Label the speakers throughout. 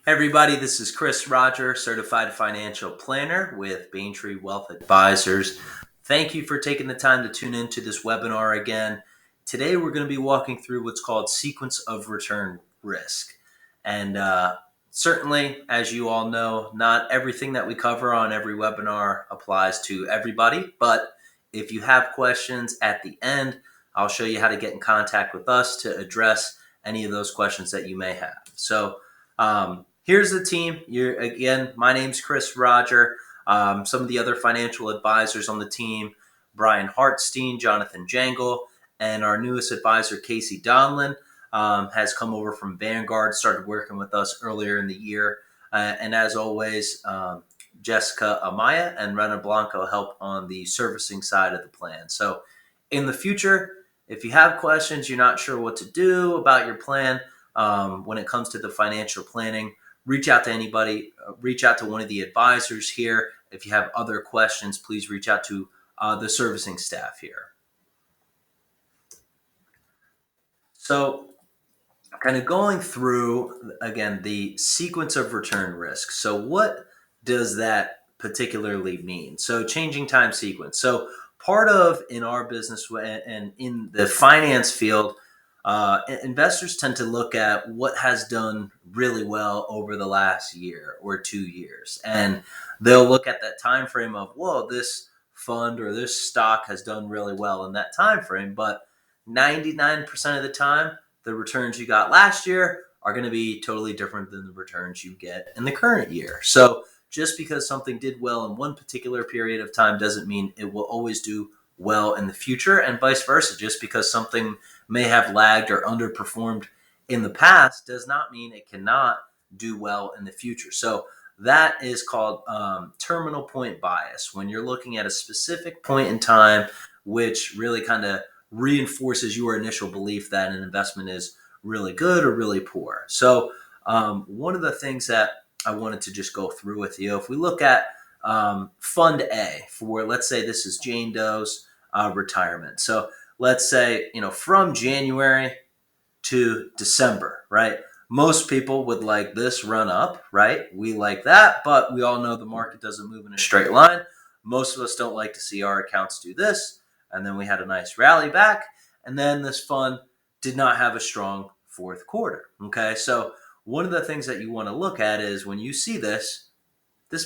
Speaker 1: Everybody, this is Chris Roger, Certified Financial Planner with Bayntree Wealth Advisors. Thank you for taking the time to tune into this webinar again. Today, we're going to be walking through what's called sequence of return risk. And certainly, as you all know, not everything that we cover on every webinar applies to everybody. But if you have questions at the end, I'll show you how to get in contact with us to address any of those questions that you may have. So, here's the team. My name's Chris Roger. Some of the other financial advisors on the team, Brian Hartstein, Jonathan Jangle, and our newest advisor, Casey Donlin, has come over from Vanguard, started working with us earlier in the year. And as always, Jessica Amaya and Rena Blanco help on the servicing side of the plan. So in the future, if you have questions, you're not sure what to do about your plan when it comes to the financial planning, reach out to anybody, reach out to one of the advisors here. If you have other questions, please reach out to the servicing staff here. So kind of going through, again, the sequence of return risk. So what does that particularly mean? So changing time sequence. So part of in our business and in the finance field, investors tend to look at what has done really well over the last year or 2 years, and they'll look at that time frame of, whoa, this fund or this stock has done really well in that time frame. But 99% of the time, the returns you got last year are going to be totally different than the returns you get in the current year. So just because something did well in one particular period of time doesn't mean it will always do well in the future, and vice versa. Just because something may have lagged or underperformed in the past does not mean it cannot do well in the future. So that is called terminal point bias, when you're looking at a specific point in time, which really kind of reinforces your initial belief that an investment is really good or really poor. So one of the things that I wanted to just go through with you, if we look at Fund A for, let's say this is Jane Doe's retirement. So let's say, from January to December, right? Most people would like this run up, right? We like that, but we all know the market doesn't move in a straight line. Most of us don't like to see our accounts do this. And then we had a nice rally back. And then this fund did not have a strong fourth quarter. Okay. So one of the things that you want to look at is when you see this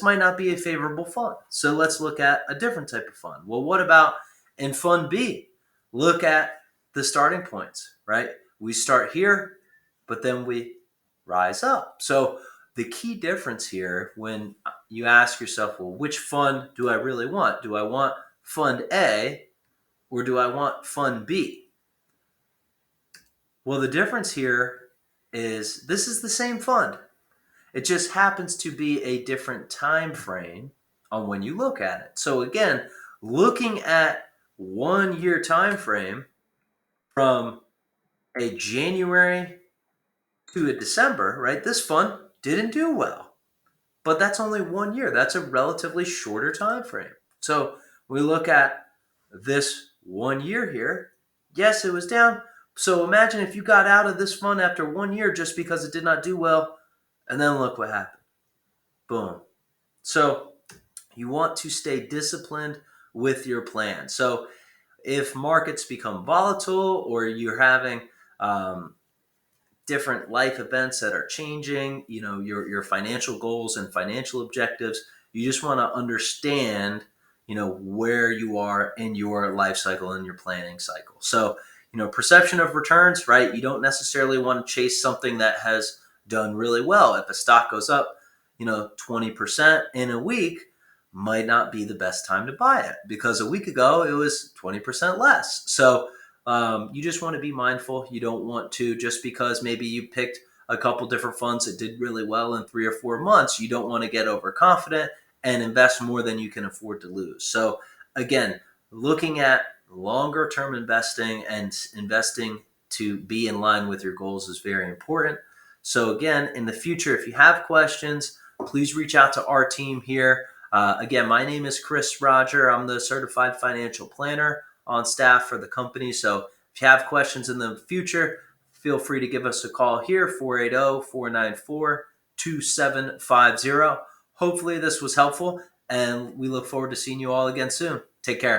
Speaker 1: might not be a favorable fund. So let's look at a different type of fund. Well, what about in Fund B? Look at the starting points, right? We start here, but then we rise up. So the key difference here, when you ask yourself, well, which fund do I really want? Do I want Fund A or do I want Fund B? Well, the difference here is this is the same fund. It just happens to be a different time frame on when you look at it. So again, looking at 1 year time frame from a January to a December, right? This fund didn't do well, but that's only 1 year. That's a relatively shorter time frame. So we look at this 1 year here. Yes, it was down. So imagine if you got out of this fund after 1 year just because it did not do well, and then look what happened. Boom. So you want to stay disciplined with your plan. So if markets become volatile or you're having different life events that are changing, your financial goals and financial objectives, you just want to understand, where you are in your life cycle and your planning cycle. So, perception of returns, right? You don't necessarily want to chase something that has done really well. If a stock goes up, 20% in a week, might not be the best time to buy it because a week ago it was 20% less. So you just want to be mindful. You don't want to, just because maybe you picked a couple different funds that did really well in 3 or 4 months, you don't want to get overconfident and invest more than you can afford to lose. So again, looking at longer term investing and investing to be in line with your goals is very important. So again, in the future, if you have questions, please reach out to our team here. Again, my name is Chris Roger. I'm the Certified Financial Planner on staff for the company. So if you have questions in the future, feel free to give us a call here, 480-494-8255. 2750. Hopefully, this was helpful, and we look forward to seeing you all again soon. Take care.